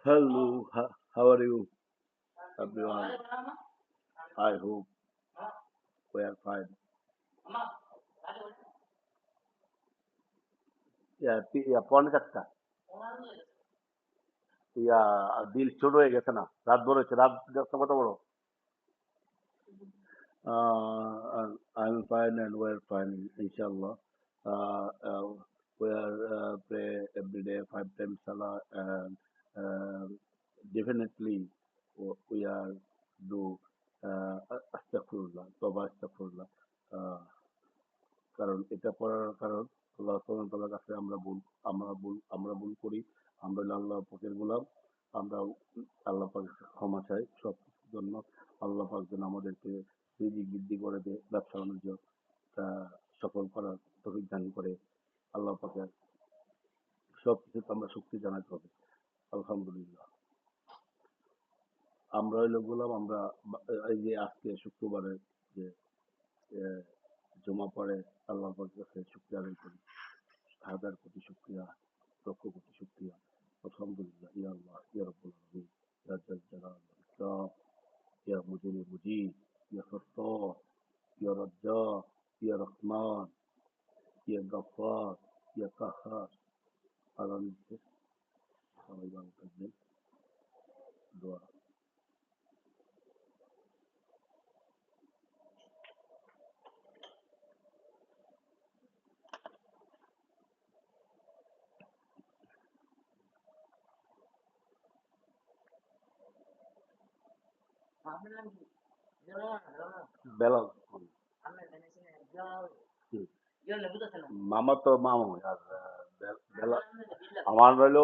Hello, how are you, everyone? I hope we are fine. পৌনে চারটা দিল ছোট হয়ে গেছে না, রাত বড় হচ্ছে, রাত গাছটা কত বড়? I'm fine and we're fine, inshallah. Uh, uh, we are pray every day 5 times salah and uh, definitely we are do astaghfirullah, toba astaghfirullah. Uh, কারণ এটা পড়ার কারণ আল্লাহ সুবহানাহু ওয়া তাআলার কাছে আমরা ভুল করি, আমরা হলো আল্লাহ পাকের গোলাম, আমরা আল্লাহ পাকের কাছে ক্ষমা চাই সব কিছুর জন্য। আল্লাহ পাক যেন আমাদেরকে রিজিক বৃদ্ধি করে দেয়, ব্যবসা বাণিজ্য সফল করার তৌফিক দান করে। আল্লাহ পাকের সব কিছুতে আমরা শুকরিয়া জানাতে হবে। আলহামদুলিল্লাহ। আমরা হইলো গোলাম, আমরা এই যে আজকে শুক্রবারে যে আহ, জমা পড়ে আল্লাহ পাকের কাছে শুকরিয়া আদায় করি। হাজার কোটি শুক্রিয়া, লক্ষ কোটি শুক্রিয়া। আলহামদুলিল্লাহ, ইয়া আল্লাহ, ইয়া রাব্বুল আলামিন, ইয়া জাল জালাল ওয়াল ইকরাম, ইয়া মুজিব মুজিব, ইয়া সত্তার, ইয়া রাজ্জাক, ইয়া রহমান, ইয়া গাফফার, ইয়া কাহ্হার। আগামী সবাই ভালো থাকবেন। দোয়া। বেলাল। হুম। মামা তো মামা আর বেলাল আমার হইলো